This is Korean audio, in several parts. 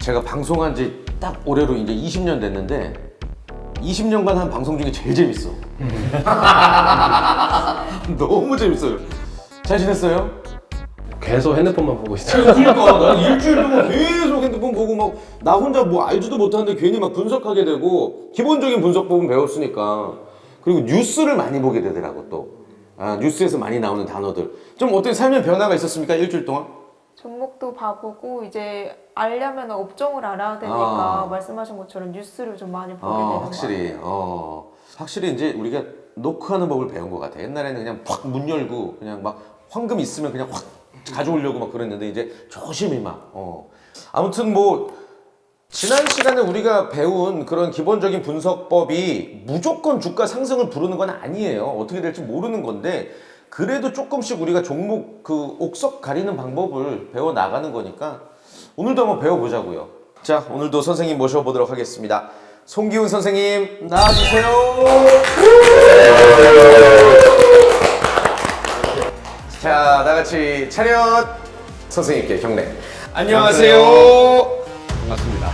제가 방송한 지 딱 올해로 이제 20년 됐는데 20년간 한 방송 중에 제일 재밌어. 너무 재밌어요. 잘 지냈어요? 계속 핸드폰만 보고 있어요. 그러니까 난 일주일 동안 계속 핸드폰 보고 막 나 혼자 뭐 알지도 못하는데 괜히 막 분석하게 되고 기본적인 분석법은 배웠으니까 그리고 뉴스를 많이 보게 되더라고 또 뉴스에서 많이 나오는 단어들 좀 어떤 삶의 변화가 있었습니까 일주일 동안? 종목도 봐보고 이제 알려면 업종을 알아야 되니까 말씀하신 것처럼 뉴스를 좀 많이 보게 되는 것 확실히 같아요. 확실히 이제 우리가 노크하는 법을 배운 것 같아. 옛날에는 그냥 팍 문 열고 그냥 막 황금 있으면 그냥 확 가져오려고 막 그랬는데 이제 조심히 막 아무튼 뭐 지난 시간에 우리가 배운 그런 기본적인 분석법이 무조건 주가 상승을 부르는 건 아니에요. 어떻게 될지 모르는 건데 그래도 조금씩 우리가 종목 그 옥석 가리는 방법을 배워 나가는 거니까 오늘도 한번 배워보자고요. 자, 오늘도 선생님 모셔보도록 하겠습니다. 송기훈 선생님 나와주세요. 자, 다같이 차렷. 선생님께 경례. 안녕하세요. 반갑습니다.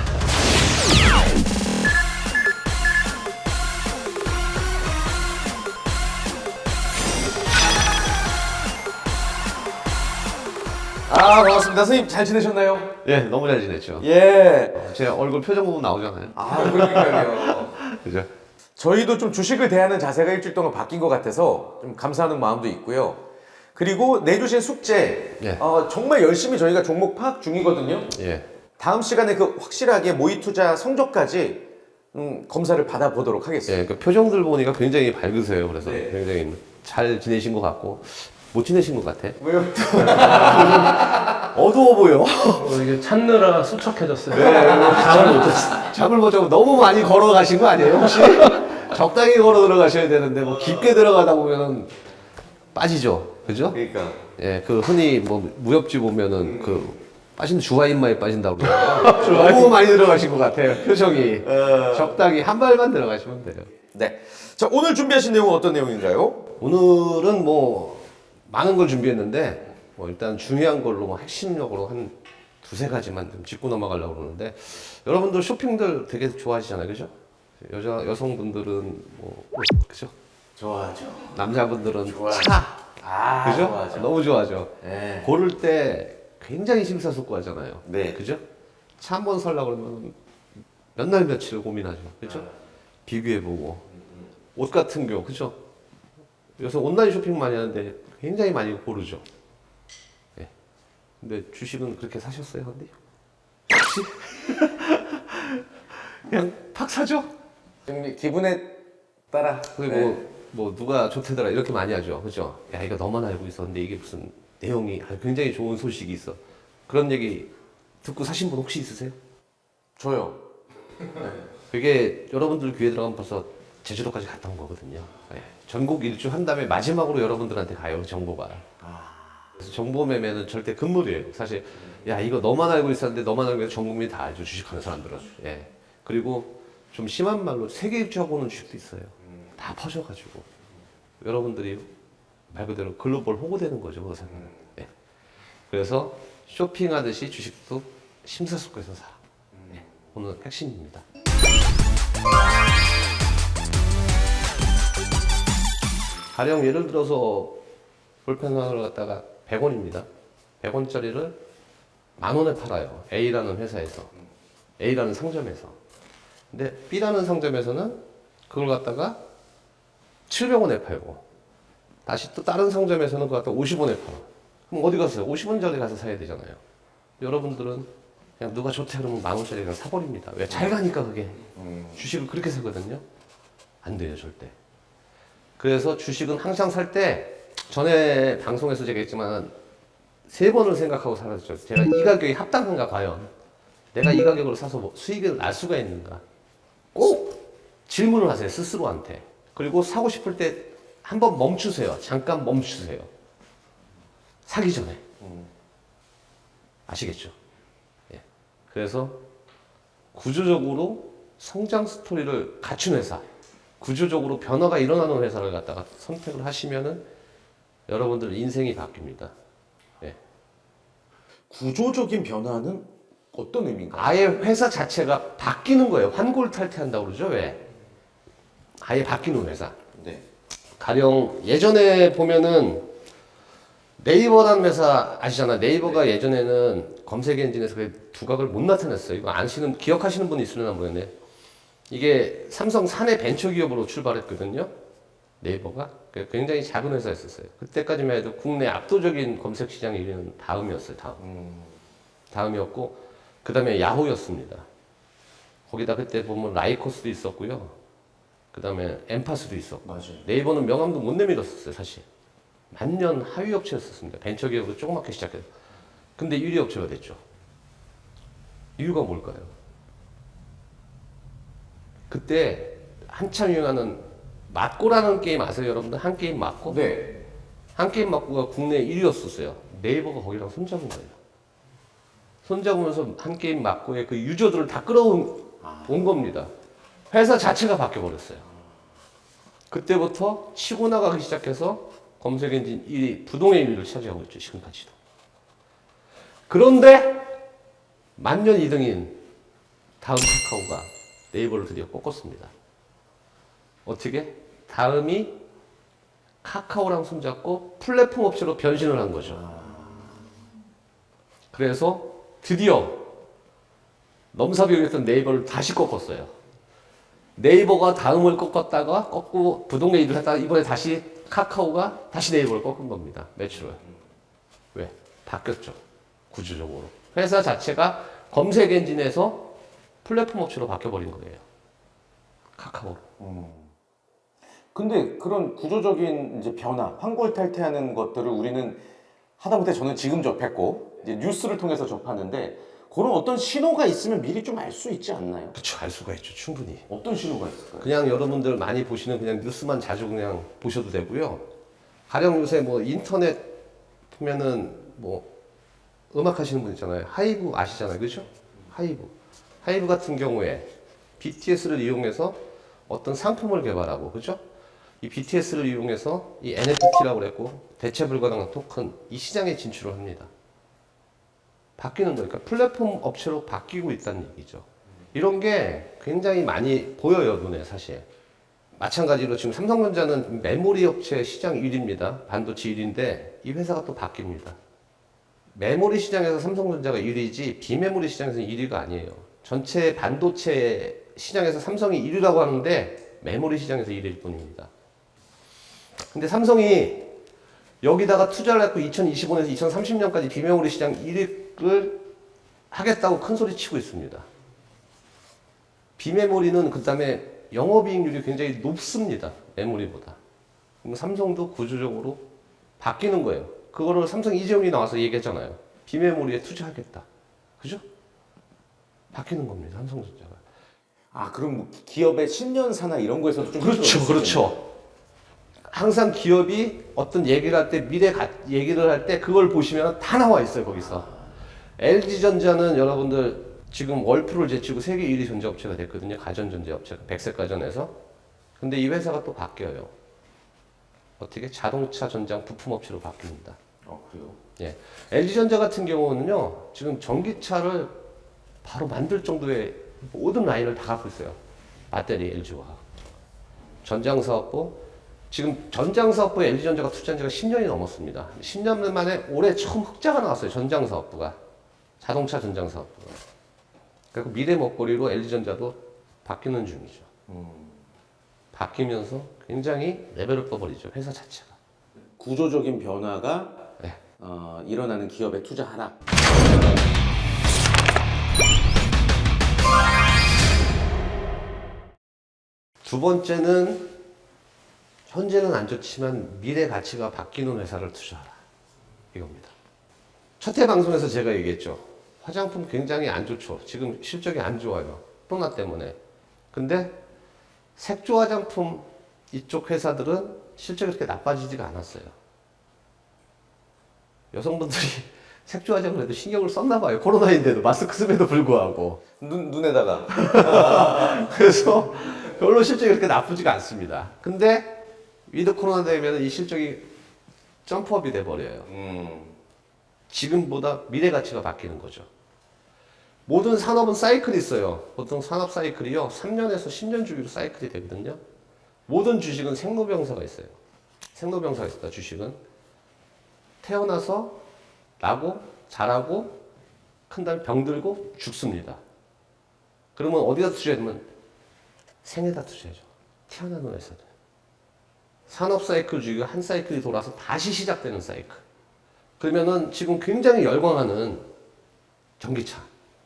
반갑습니다. 선생님 잘 지내셨나요? 예, 너무 잘 지냈죠. 예. 제 얼굴 표정 보면 나오잖아요. 그러니까요. 그죠? 저희도 좀 주식을 대하는 자세가 일주일 동안 바뀐 것 같아서 좀 감사하는 마음도 있고요. 그리고 내주신 숙제, 예. 정말 열심히 저희가 종목 파악 중이거든요. 예. 다음 시간에 그 확실하게 모의 투자 성적까지 검사를 받아보도록 하겠습니다. 예, 그 표정들 보니까 굉장히 밝으세요. 그래서 네. 굉장히 잘 지내신 것 같고 못 지내신 것 같아. 왜요? 어두워 보여. 이게 찾느라 수척해졌어요. 잠을 못 잤어. 잠을 못 자고 너무 많이 걸어가신 거 아니에요 혹시? 적당히 걸어 들어가셔야 되는데 뭐 깊게 들어가다 보면은 빠지죠. 그죠? 그러니까. 예, 그 흔히 뭐 무협지 보면은 그 빠진 주화인마에 빠진다고 그러죠. 너무 많이 들어가신 것 같아요. 표정이. 적당히 한 발만 들어가시면 돼요. 네. 자, 오늘 준비하신 내용은 어떤 내용인가요? 오늘은 뭐 많은 걸 준비했는데 뭐 일단 중요한 걸로 뭐 핵심적으로 한 두세 가지만 좀 짚고 넘어가려고 그러는데 여러분들 쇼핑들 되게 좋아하시잖아요. 그죠? 여성분들은 뭐 그죠? 좋아하죠. 남자분들은 좋아하죠. 차. 그죠? 좋아하죠. 너무 좋아하죠. 네. 고를 때 굉장히 심사숙고하잖아요. 네. 그죠? 차 한 번 살려고 그러면 몇 날 며칠 고민하죠. 그죠? 비교해보고. 옷 같은 경우, 그죠? 요새 온라인 쇼핑 많이 하는데 굉장히 많이 고르죠. 예. 근데 주식은 그렇게 사셨어요, 근데? 혹시? 그냥 팍 사죠? 좀 기분에 따라. 그리고 네. 뭐 누가 좋대더라 이렇게 많이 하죠. 그죠? 야, 이거 너만 알고 있었는데 이게 무슨 내용이 굉장히 좋은 소식이 있어. 그런 얘기 듣고 사신 분 혹시 있으세요? 저요. 그게 여러분들 귀에 들어가면 벌써 제주도까지 갔다 온 거거든요. 예. 전국 일주 한 다음에 마지막으로 여러분들한테 가요, 정보가. 그래서 정보 매매는 절대 금물이에요. 사실, 야, 이거 너만 알고 있었는데 너만 알고 있는데 전 국민이 다 알죠, 주식하는 사람들은. 예. 그리고 좀 심한 말로 세계 일주하고 오는 주식도 있어요. 다 퍼져가지고. 여러분들이 말 그대로 글로벌 호구되는 거죠, 그것은. 예. 그래서 쇼핑하듯이 주식도 심사숙고해서 사. 예. 오늘 핵심입니다. 가령 예를 들어서 볼펜 하나를 갖다가 100원입니다. 100원짜리를 10,000원에 팔아요. A라는 회사에서. A라는 상점에서. 근데 B라는 상점에서는 그걸 갖다가 700원에 팔고 다시 또 다른 상점에서는 그걸 갖다가 50원에 팔아. 그럼 어디 가서요? 50원짜리 가서 사야 되잖아요. 여러분들은 그냥 누가 좋대 그러면 10,000원짜리 그냥 사버립니다. 왜? 잘 가니까 그게. 주식을 그렇게 사거든요. 안 돼요, 절대. 그래서 주식은 항상 살 때 전에 방송에서 제가 했지만 3번을 생각하고 살았죠. 제가 이 가격이 합당한가 과연. 내가 이 가격으로 사서 뭐 수익을 날 수가 있는가. 꼭 질문을 하세요, 스스로한테. 그리고 사고 싶을 때 한번 멈추세요. 잠깐 멈추세요. 사기 전에. 아시겠죠? 예. 그래서 구조적으로 성장 스토리를 갖춘 회사, 구조적으로 변화가 일어나는 회사를 갖다가 선택을 하시면은 여러분들 인생이 바뀝니다. 예. 구조적인 변화는 어떤 의미인가요? 아예 회사 자체가 바뀌는 거예요. 환골탈퇴한다고 그러죠. 왜? 아예 바뀌는 회사. 네. 가령 예전에 보면은 네이버라는 회사 아시잖아요. 네이버가 예전에는 검색 엔진에서 그 두각을 못 나타냈어요. 이거 아시는 기억하시는 분이 있으려나 모르겠네. 이게 삼성 사내 벤처 기업으로 출발했거든요. 네이버가 굉장히 작은 회사였었어요. 그때까지만 해도 국내 압도적인 검색 시장 1위는 다음이었어요. 다음이었고 그 다음에 야후였습니다. 거기다 그때 보면 라이코스도 있었고요. 그 다음에 엠파스도 있었고. 맞아요. 네이버는 명함도 못 내밀었었어요, 사실. 만년 하위 업체였었습니다. 벤처 기업으로 조그맣게 시작해서. 근데 1위 업체가 됐죠. 이유가 뭘까요? 그때 한참 유행하는 맞고라는 게임 아세요, 여러분들? 한 게임 맞고? 네. 한 게임 맞고가 국내 1위였었어요. 네이버가 거기랑 손잡은 거예요. 손잡으면서 한 게임 맞고의 그 유저들을 다 끌어온 온 겁니다. 회사 자체가 바뀌어버렸어요. 그때부터 치고 나가기 시작해서 검색 엔진 1위, 부동의 1위를 차지하고 있죠, 지금까지도. 그런데 만년 2등인 다음 카카오가 네이버를 드디어 꺾었습니다. 어떻게? 다음이 카카오랑 손잡고 플랫폼 업체로 변신을 한 거죠. 그래서 드디어 넘사벽이었던 네이버를 다시 꺾었어요. 네이버가 다음을 꺾었다가 꺾고 부동의 일을 했다가 이번에 다시 카카오가 다시 네이버를 꺾은 겁니다. 매출을. 왜? 바뀌었죠. 구조적으로. 회사 자체가 검색 엔진에서 플랫폼 업체로 바뀌어버린 거예요. 카카오로. 근데 그런 구조적인 이제 변화, 환골탈퇴하는 것들을 우리는 하다못해 저는 지금 접했고 이제 뉴스를 통해서 접하는데 그런 어떤 신호가 있으면 미리 좀 알 수 있지 않나요? 그렇죠. 알 수가 있죠. 충분히. 어떤 신호가 있을까요? 그냥 여러분들 많이 보시는 그냥 뉴스만 자주 그냥 보셔도 되고요. 가령 요새 뭐 인터넷 보면은 뭐 음악 하시는 분 있잖아요. 하이브 아시잖아요. 그죠? 하이브. 하이브 같은 경우에 BTS를 이용해서 어떤 상품을 개발하고, 그죠? 이 BTS를 이용해서 이 NFT라고 그랬고, 대체 불가능한 토큰, 이 시장에 진출을 합니다. 바뀌는 거니까 플랫폼 업체로 바뀌고 있다는 얘기죠. 이런 게 굉장히 많이 보여요, 눈에 사실. 마찬가지로 지금 삼성전자는 메모리 업체 시장 1위입니다. 반도체 1위인데 이 회사가 또 바뀝니다. 메모리 시장에서 삼성전자가 1위지 비메모리 시장에서는 1위가 아니에요. 전체 반도체 시장에서 삼성이 1위라고 하는데 메모리 시장에서 1위일 뿐입니다. 근데 삼성이 여기다가 투자를 했고 2025년에서 2030년까지 비메모리 시장 1위를 하겠다고 큰 소리 치고 있습니다. 비메모리는 그 다음에 영업이익률이 굉장히 높습니다. 메모리보다. 그럼 삼성도 구조적으로 바뀌는 거예요. 그거를 삼성 이재용이 나와서 얘기했잖아요. 비메모리에 투자하겠다. 그죠? 바뀌는 겁니다. 삼성전자가. 아, 그럼 뭐 기업의 신년사나 이런 거에서도 좀 그렇죠. 그렇죠. 항상 기업이 어떤 얘기를 할 때 얘기를 할 때 그걸 보시면 다 나와 있어요. 거기서. LG전자는 여러분들 지금 월프를 제치고 세계 1위 전자업체가 됐거든요. 가전전자업체가 백색가전에서. 근데 이 회사가 또 바뀌어요. 어떻게? 자동차 전장 부품업체로 바뀝니다. 그래요? 예. LG전자 같은 경우는요, 지금 전기차를 바로 만들 정도의 모든 라인을 다 갖고 있어요. 배터리 LG와. 전장사업부. 지금 전장사업부에 LG전자가 투자한 지가 10년이 넘었습니다. 10년 만에 올해 처음 흑자가 나왔어요. 전장사업부가. 자동차 전장사업부가. 그리고 미래 먹거리로 LG전자도 바뀌는 중이죠. 바뀌면서 굉장히 레벨을 떠버리죠. 회사 자체가. 구조적인 변화가 네. 일어나는 기업에 투자하라. 두 번째는 현재는 안 좋지만 미래 가치가 바뀌는 회사를 투자하라. 이겁니다. 첫 회 방송에서 제가 얘기했죠. 화장품 굉장히 안 좋죠. 지금 실적이 안 좋아요. 코로나 때문에. 근데 색조 화장품 이쪽 회사들은 실적이 그렇게 나빠지지가 않았어요. 여성분들이 색조 화장을 해도 신경을 썼나 봐요. 코로나인데도 마스크 씀에도 불구하고. 눈에다가. 그래서 별로 실적이 그렇게 나쁘지가 않습니다. 근데 위드 코로나 되면 이 실적이 점프업이 돼버려요. 지금보다 미래 가치가 바뀌는 거죠. 모든 산업은 사이클이 있어요. 보통 산업 사이클이요. 3년에서 10년 주기로 사이클이 되거든요. 모든 주식은 생로병사가 있어요. 생로병사가 있다. 주식은 태어나서 나고 자라고 큰 다음에 병들고 죽습니다. 그러면 어디다 투자하면 생에다 투자하죠. 태어나는 회사는. 산업 사이클 주기가 한 사이클이 돌아서 다시 시작되는 사이클. 그러면은 지금 굉장히 열광하는 전기차.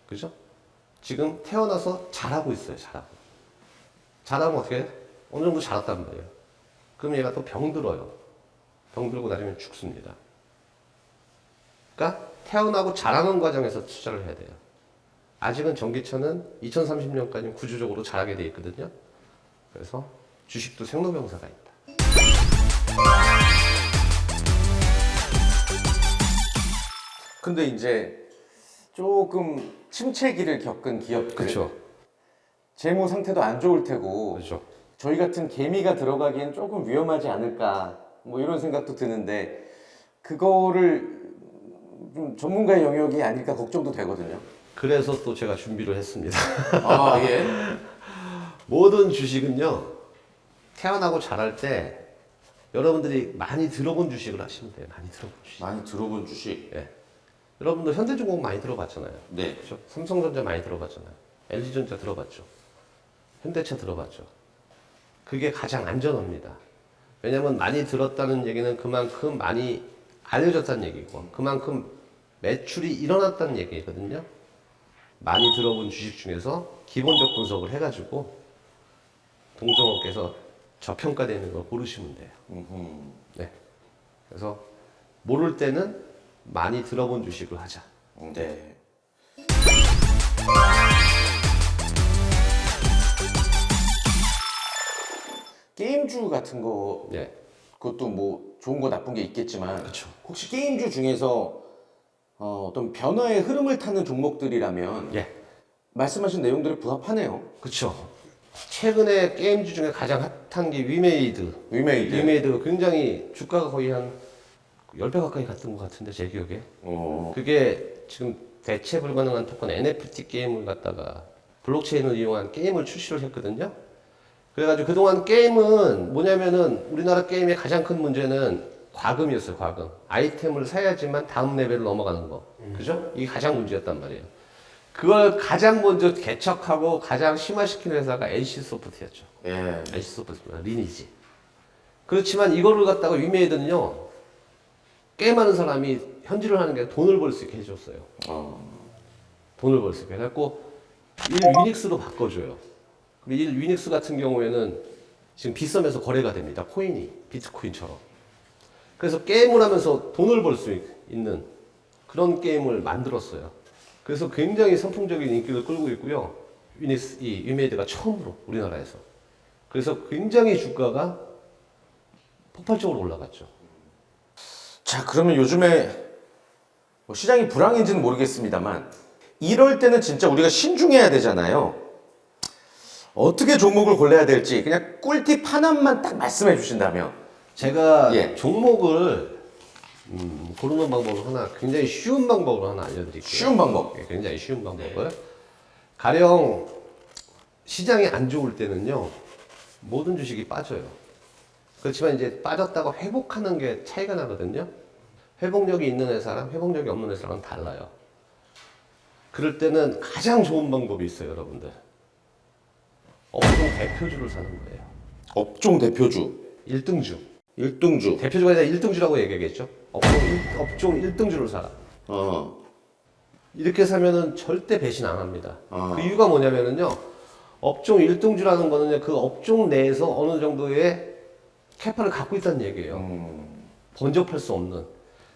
그죠? 지금 태어나서 자라고 있어요. 자라고. 자라면 어떻게 해요? 어느 정도 자랐단 말이에요. 그럼 얘가 또 병들어요. 병들고 나중에 죽습니다. 그러니까 태어나고 자라는 과정에서 투자를 해야 돼요. 아직은 전기차는 2030년까지 구조적으로 자라게 돼 있거든요. 그래서 주식도 생로병사가 있다. 근데 이제 조금 침체기를 겪은 기업들, 그렇죠. 재무 상태도 안 좋을 테고, 그렇죠. 저희 같은 개미가 들어가기엔 조금 위험하지 않을까, 뭐 이런 생각도 드는데, 그거를 좀 전문가의 영역이 아닐까 걱정도 되거든요. 그래서 또 제가 준비를 했습니다. 아, 예. 모든 주식은요, 태어나고 자랄 때 여러분들이 많이 들어본 주식을 하시면 돼요. 많이 들어본 주식. 많이 들어본 주식. 예. 여러분들 현대중공 많이 들어봤잖아요. 네. 그렇죠? 삼성전자 많이 들어봤잖아요. LG전자 들어봤죠. 현대차 들어봤죠. 그게 가장 안전합니다. 왜냐하면 많이 들었다는 얘기는 그만큼 많이 알려졌다는 얘기고 그만큼 매출이 일어났다는 얘기거든요. 많이 들어본 주식 중에서 기본적 분석을 해가지고 동종업계에서 저평가되는 걸 고르시면 돼요. 네. 그래서 모를 때는 많이 들어본 주식을 하자. 네. 게임주 같은 거, 네. 그것도 뭐 좋은 거 나쁜 게 있겠지만, 그렇죠. 혹시 게임주 중에서 어떤 변화의 흐름을 타는 종목들이라면 예. 말씀하신 내용들에 부합하네요. 그렇죠. 최근에 게임주 중에 가장 핫한 게 위메이드. 위메이드. 위메이드가 굉장히 주가가 거의 한 10배 가까이 갔던 것 같은데 제 기억에. 그게 지금 대체 불가능한 토큰 NFT 게임을 갖다가 블록체인을 이용한 게임을 출시를 했거든요. 그래가지고 그동안 게임은 뭐냐면은 우리나라 게임의 가장 큰 문제는 과금이었어요. 과금. 아이템을 사야지만 다음 레벨로 넘어가는 거. 그죠? 이게 가장 문제였단 말이에요. 그걸 가장 먼저 개척하고 가장 심화시킨 회사가 NC소프트였죠. 예. NC소프트, 리니지. 그렇지만 이거를 갖다가 위메이드는요, 게임하는 사람이 현질을 하는 게 돈을 벌 수 있게 해줬어요. 돈을 벌 수 있게. 그래갖고, 위닉스로 바꿔줘요. 근데 위닉스 같은 경우에는 지금 비썸에서 거래가 됩니다. 코인이. 비트코인처럼. 그래서 게임을 하면서 돈을 벌 수 있는 그런 게임을 만들었어요. 그래서 굉장히 선풍적인 인기를 끌고 있고요. 위닉스, 이 위메이드가 처음으로 우리나라에서. 그래서 굉장히 주가가 폭발적으로 올라갔죠. 자, 그러면 요즘에 뭐 시장이 불황인지는 모르겠습니다만, 이럴 때는 진짜 우리가 신중해야 되잖아요. 어떻게 종목을 골라야 될지 그냥 꿀팁 하나만 딱 말씀해 주신다면. 제가 예. 종목을 고르는 방법을 하나, 굉장히 쉬운 방법을 하나 알려드릴게요. 쉬운 방법. 예, 굉장히 쉬운 방법을. 가령 시장이 안 좋을 때는요, 모든 주식이 빠져요. 그렇지만 이제 빠졌다가 회복하는 게 차이가 나거든요. 회복력이 있는 회사랑 회복력이 없는 회사랑 달라요. 그럴 때는 가장 좋은 방법이 있어요, 여러분들. 업종 대표주를 사는 거예요. 업종 대표주. 1등주. 1등주. 대표주가 아니라 1등주라고 얘기하겠죠. 업종 1등주를 사라. 이렇게 사면은 절대 배신 안 합니다. 그 이유가 뭐냐면은요, 업종 1등주라는 거는요, 그 업종 내에서 어느 정도의 캐파를 갖고 있다는 얘기예요. 번쩍할 수 없는.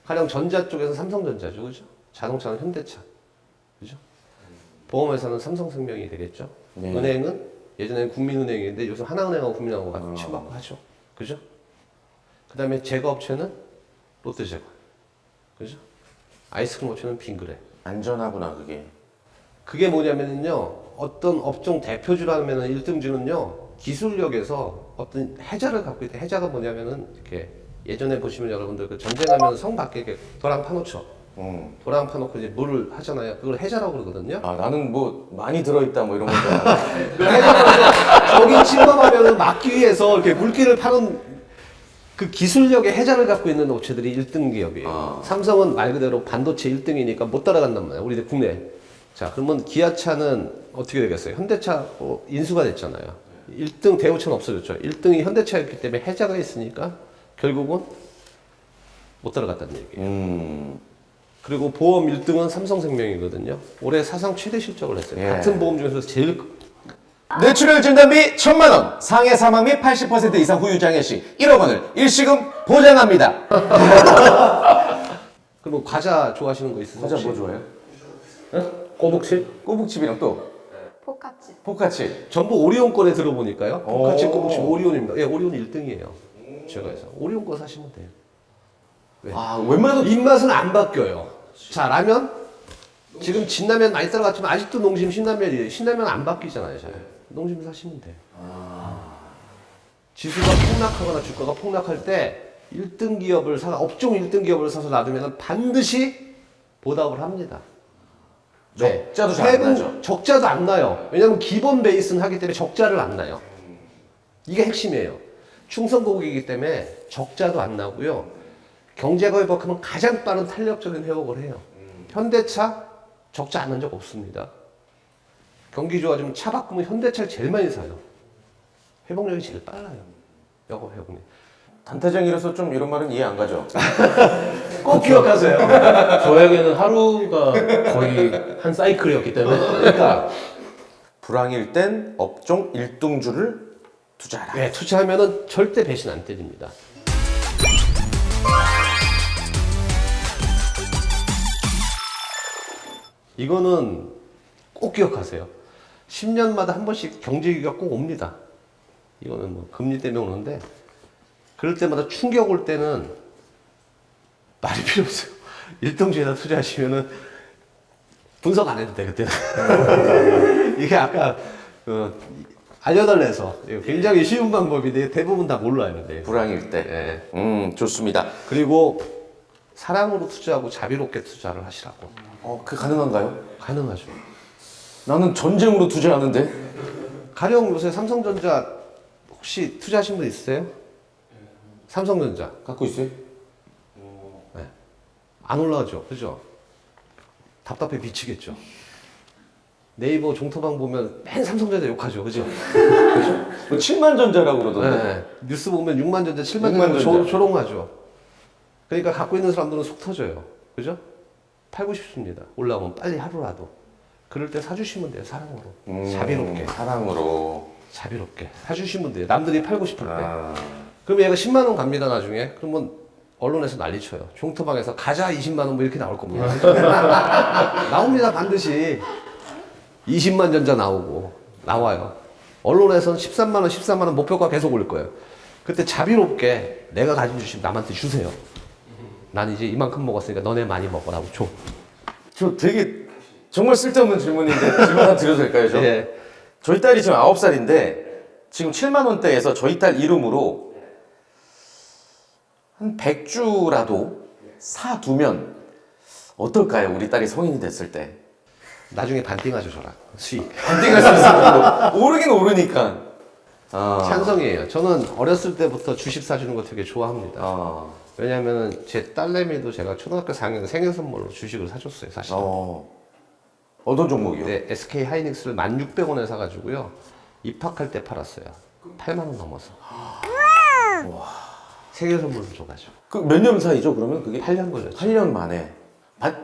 가령 전자 쪽에서 삼성전자죠, 그죠? 자동차는 현대차, 그죠? 보험회사는 삼성생명이 되겠죠. 네. 은행은 예전에는 국민은행인데 요즘 하나은행하고 국민은행하고 같이 치고받고 하죠, 그죠? 그다음에 제과업체는 롯데제과, 그죠? 아이스크림 업체는 빙그레. 안전하구나, 그게. 그게 뭐냐면요, 어떤 업종 대표주라면은 1등주는요, 기술력에서 어떤 해자를 갖고 있다. 해자가 뭐냐면은 이렇게 예전에 보시면 여러분들 그 전쟁하면 성 밖에 이렇게 도랑 파놓죠. 도랑 파놓고 이제 물을 하잖아요. 그걸 해자라고 그러거든요. 아 나는 뭐 많이 들어있다 뭐 이런 거. 그걸 해자라고 저기 침범하면 막기 위해서 이렇게 물기를 파는 그 기술력의 해자를 갖고 있는 업체들이 1등 기업이에요. 삼성은 말 그대로 반도체 1등이니까 못 따라간단 말이에요. 우리 국내. 자, 그러면 기아차는 어떻게 되겠어요? 현대차 인수가 됐잖아요. 1등 대우차는 없어졌죠. 1등이 현대차였기 때문에 해자가 있으니까 결국은 못 따라갔다는 얘기예요. 그리고 보험 1등은 삼성생명이거든요. 올해 사상 최대 실적을 했어요. 예. 같은 보험 중에서 제일 뇌출혈 진단비 1,000만 원, 상해 사망 및 80% 이상 후유 장애 시 1억 원을 일시금 보장합니다. 그럼 과자 좋아하시는 거 있으세요? 과자 혹시? 뭐 좋아해요? 꼬북칩? 꼬북칩이랑 또 포카치. 포카칩. 전부 오리온 거에 들어보니까요. 오. 같이 꼬북칩 오리온입니다. 예, 오리온 1등이에요. 제가 해서 오리온 거 사시면 돼요. 네. 아 웬만해도 입맛은 안 바뀌어요. 자, 라면 지금 진라면 많이 따라갔지만 아직도 농심 신라면이에요. 신라면 안 바뀌잖아요. 잘. 농심 사시면 돼요. 지수가 폭락하거나 주가가 폭락할 때 1등 기업을 업종 1등 기업을 사서 놔두면 반드시 보답을 합니다. 적자도 잘 안 나죠. 적자도 안 나요. 왜냐하면 기본 베이스는 하기 때문에 적자를 안 나요. 이게 핵심이에요. 충성고객이기 때문에 적자도 안 나고요. 경제가 회복하면 가장 빠른 탄력적인 회복을 해요. 현대차 적자 안 난 적 없습니다. 경기 좋아지면 차 바꾸면 현대차를 제일 많이 사요. 회복력이 제일 빨라요. 영업 회복력. 단타쟁이라서 좀 이런 말은 이해 안 가죠. 꼭 기억하세요. 저에게는 하루가 거의 한 사이클이었기 때문에 그러니까 불황일 땐 업종 1등주를 투자하라. 네, 투자하면은 절대 배신 안 때립니다. 이거는 꼭 기억하세요. 10년마다 한 번씩 경제위기가 꼭 옵니다. 이거는 뭐 금리 때문에 오는데 그럴 때마다 충격 올 때는 말이 필요 없어요. 일등주에다 투자하시면은 분석 안 해도 돼 그때는. 이게 아까 알려달래서 굉장히 쉬운 방법인데 대부분 다 몰라요. 근데. 불황일 때. 예. 좋습니다. 그리고 사랑으로 투자하고 자비롭게 투자를 하시라고. 그 가능한가요? 가능하죠. 나는 전쟁으로 투자하는데. 가령 요새 삼성전자 혹시 투자하신 분 있으세요? 삼성전자 갖고 있어요? 안 올라가죠, 그죠? 답답해 미치겠죠. 네이버 종토방 보면 맨 삼성전자 욕하죠, 그죠? 뭐 7만 전자라고 그러던데. 네. 뉴스 보면 6만 전자, 7만 6만 전자 전자. 조롱하죠. 그러니까 갖고 있는 사람들은 속 터져요, 그죠? 팔고 싶습니다. 올라오면 빨리 하루라도. 그럴 때 사주시면 돼요, 사랑으로. 자비롭게. 사랑으로. 자비롭게 사주시면 돼요. 남들이 팔고 싶을 때. 아. 그럼 얘가 10만 원 갑니다 나중에. 그러면 언론에서 난리쳐요. 종토방에서 가자 20만 원 뭐 이렇게 나올 겁니다. 나옵니다 반드시. 20만 전자 나오고 나와요. 언론에서는 13만 원, 14만 원 목표가 계속 올 거예요. 그때 자비롭게 내가 가진 주식 남한테 주세요. 난 이제 이만큼 먹었으니까 너네 많이 먹으라고 줘. 저 되게 정말 쓸데없는 질문인데 질문 하나 드려도 될까요? 저? 예. 저희 딸이 지금 9살인데 지금 7만 원대에서 저희 딸 이름으로 한 100주라도 사두면 어떨까요? 우리 딸이 성인이 됐을 때. 나중에 반띵하죠 저랑 수익. 반띵할 수 있을 정도. 오르긴 오르니까. 찬성이에요. 저는 어렸을 때부터 주식 사주는 거 되게 좋아합니다. 왜냐하면 제 딸내미도 제가 초등학교 4학년 생일 선물로 주식을 사줬어요 사실. 어떤 종목이요? 네, SK 하이닉스를 1,600원에 사가지고요 입학할 때 팔았어요. 8만 원 넘어서. 생일 선물로 줘가지고. 그 몇 년 사이죠? 그러면 그게 8년 걸렸죠. 8년 만에.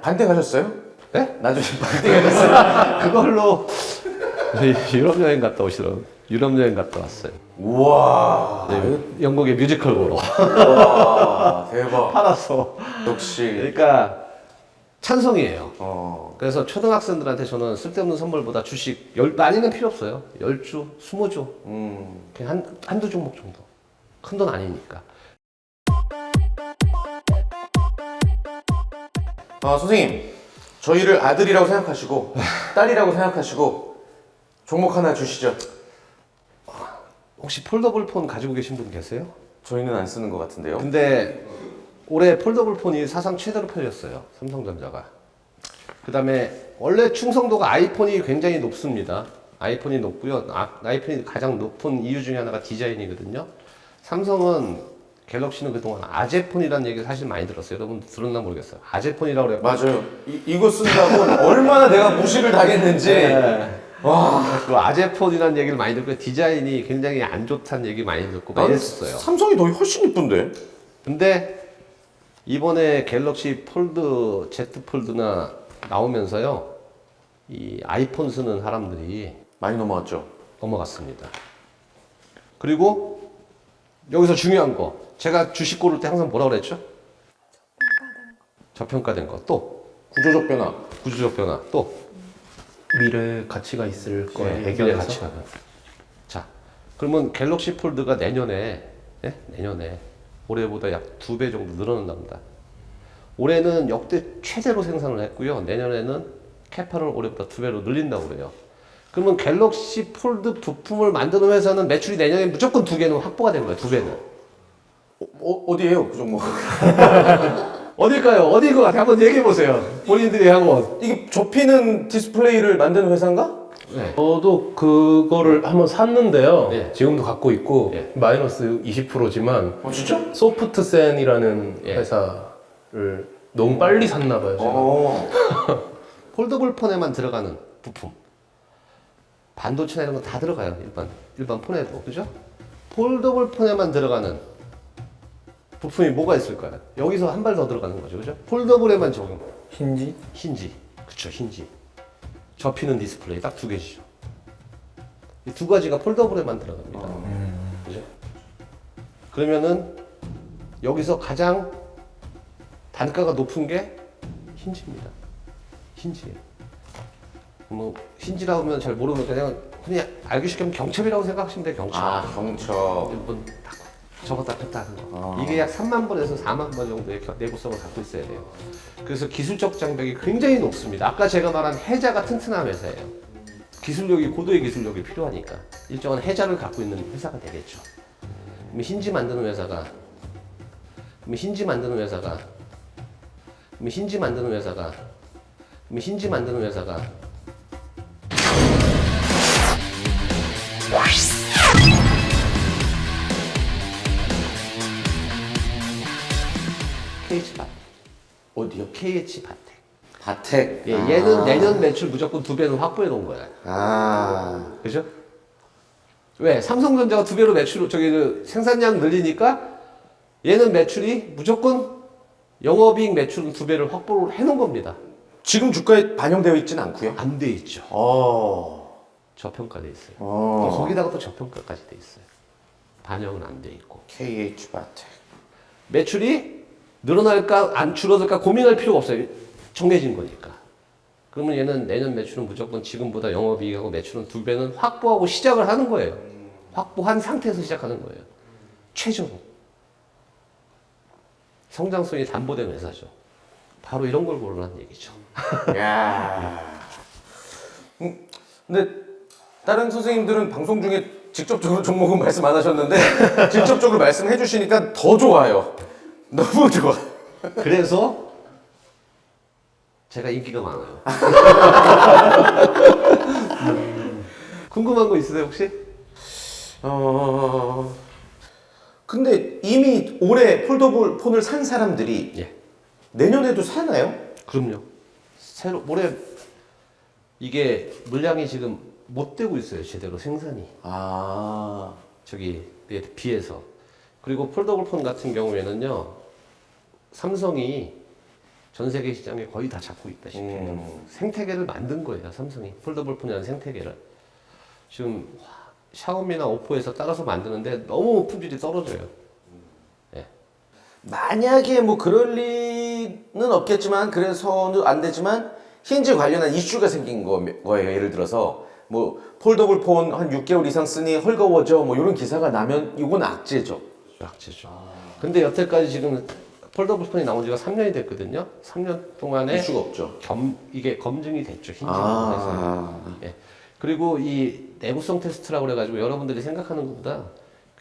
반대가셨어요? 네? 나중에 반대가셨어요? 그걸로 유럽 여행 갔다 오시더라고요. 유럽 여행 갔다 왔어요. 우와. 네, 영국의 뮤지컬 보러. 와, 대박. 팔았어. 역시. 그러니까 찬성이에요. 그래서 초등학생들한테 저는 쓸데없는 선물보다 주식 많이는 필요 없어요. 10주, 20주. 그냥 한두 종목 정도. 큰 돈 아니니까. 선생님, 저희를 아들이라고 생각하시고 딸이라고 생각하시고 종목 하나 주시죠. 혹시 폴더블 폰 가지고 계신 분 계세요? 저희는 안 쓰는 것 같은데요. 근데 올해 폴더블 폰이 사상 최대로 팔렸어요. 삼성전자가. 그 다음에 원래 충성도가 아이폰이 굉장히 높습니다. 아이폰이 높고요. 아이폰이 가장 높은 이유 중에 하나가 디자인이거든요. 삼성은 갤럭시는 그동안 아제폰이라는 얘기를 사실 많이 들었어요. 여러분 들었나 모르겠어요. 아제폰이라고 그래요. 맞아요. 이거 쓴다고 얼마나 내가 무시를 당했는지. 네. 와. 그 아제폰이라는 얘기를 많이 듣고 디자인이 굉장히 안 좋다는 얘기 많이 듣고 많이 했었어요. 삼성이 더 훨씬 이쁜데. 근데 이번에 갤럭시 폴드 Z 폴드나 나오면서요, 이 아이폰 쓰는 사람들이 많이 넘어왔죠. 넘어갔습니다. 그리고 여기서 중요한 거, 제가 주식 고를 때 항상 뭐라고 그랬죠? 저평가된 거. 또 구조적 변화. 구조적 변화. 또 미래 가치가 있을 거에 미래 애견해서 가치가. 자, 그러면 갤럭시 폴드가 내년에 올해보다 약 2배 정도 늘어난답니다. 올해는 역대 최대로 생산을 했고요. 내년에는 캐파를 올해보다 2배로 늘린다고 그래요. 그러면 갤럭시 폴드 부품을 만드는 회사는 매출이 내년에 무조건 2개는 확보가 된 거예요. 2배는. 어디에요 그 종목? 어딜까요? 어디인 것 같아요? 한번 얘기해 보세요. 본인들이 한번. 이게 접히는 디스플레이를 만드는 회사인가? 네. 저도 그거를 한번 샀는데요. 예. 지금도 갖고 있고 예. 마이너스 20%지만 진짜? 소프트센이라는 예. 회사를 너무 빨리 샀나 봐요. 제가. 폴더블 폰에만 들어가는 부품. 반도체나 이런 거 다 들어가요. 일반 폰에도. 그죠? 폴더블 폰에만 들어가는 부품이 뭐가 있을까요? 여기서 한 발 더 들어가는 거죠. 그죠? 폴더블에만 적용. 힌지? 힌지. 그쵸, 힌지. 접히는 디스플레이 딱 2개죠. 이 2가지가 폴더블에만 들어갑니다. 그죠? 그러면은 여기서 가장 단가가 높은 게 힌지입니다. 힌지예요. 뭐 힌지라고 하면 잘 모르면 그냥 알기 쉽게 하면 경첩이라고 생각하시면 돼요. 경첩. 경첩. 일본 딱 접었다 폈다 하는 거. 이게 약 3만 번에서 4만 번 정도의 내구성을 갖고 있어야 돼요. 그래서 기술적 장벽이 굉장히 높습니다. 아까 제가 말한 해자가 튼튼한 회사예요. 기술력이 고도의 기술력이 필요하니까 일정한 해자를 갖고 있는 회사가 되겠죠. 그럼 힌지 만드는 회사가 KH 바텍. 어디요? KH 바텍. 바텍. 예, 얘는 내년 매출 무조건 2배는 확보해 놓은 거야. 그죠? 왜? 삼성전자가 2배로 생산량 늘리니까 얘는 매출이 무조건 영업이익 매출은 2배를 확보를 해 놓은 겁니다. 지금 주가에 반영되어 있지는 않고요. 안 돼 있죠. 저평가돼 있어요. 거기다가 또 저평가까지 돼 있어요. 반영은 안 돼 있고. KH 바텍. 매출이 늘어날까 안 줄어들까 고민할 필요가 없어요. 정해진 거니까. 그러면 얘는 내년 매출은 무조건 지금보다 영업이익하고 매출은 2배는 확보하고 시작을 하는 거예요. 확보한 상태에서 시작하는 거예요. 최저로. 성장성이 담보된 회사죠. 바로 이런 걸 고르라는 얘기죠. 야. 근데 다른 선생님들은 방송 중에 직접적으로 종목은 말씀 안 하셨는데 직접적으로 말씀해 주시니까 더 좋아요. 너무 좋아. 그래서 제가 인기가 많아요. 궁금한 거 있으세요 혹시? 근데 이미 올해 폴더블 폰을 산 사람들이 예. 내년에도 사나요? 그럼요. 올해 이게 물량이 지금 못 되고 있어요. 제대로 생산이. 저기에 비해서. 그리고 폴더블 폰 같은 경우에는요. 삼성이 전 세계 시장에 거의 다 잡고 있다시피 해요. 생태계를 만든 거예요. 삼성이. 폴더블 폰이라는 생태계를. 지금 샤오미나 오포에서 따라서 만드는데 너무 품질이 떨어져요. 예. 만약에 뭐 그럴 리는 없겠지만 그래서는 안 되지만 힌지 관련한 이슈가 생긴 거예요. 예를 들어서 뭐 폴더블 폰 한 6개월 이상 쓰니 헐거워져 뭐 이런 기사가 나면 이건 악재죠. 악재죠. 근데 여태까지 지금 폴더블 폰이 나온 지가 3년이 됐거든요. 3년 동안에 이슈가 없죠. 이게 검증이 됐죠. 힌지에서. 예. 그리고 이 내구성 테스트라고 그래가지고 여러분들이 생각하는 것보다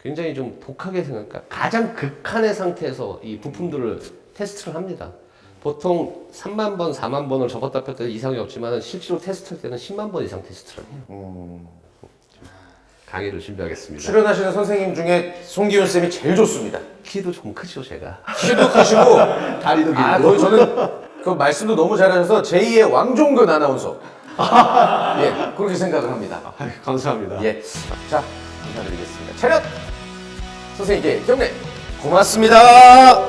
굉장히 좀 독하게 생각하니까 가장 극한의 상태에서 이 부품들을 테스트를 합니다. 보통 3만 번, 4만 번을 적었다 폈다 이상이 없지만 실제로 테스트할 때는 10만 번 이상 테스트를 해요. 강의를 준비하겠습니다. 출연하시는 선생님 중에 송기훈 쌤이 제일 좋습니다. 키도 좀 크죠, 제가. 키도 크시고 다리도 길고. 거의 저는 그 말씀도 너무 잘하셔서 제2의 왕종근 아나운서. 예, 그렇게 생각을 합니다. 아유, 감사합니다. 예, 자 감사드리겠습니다. 차렷 선생님께 경례 고맙습니다.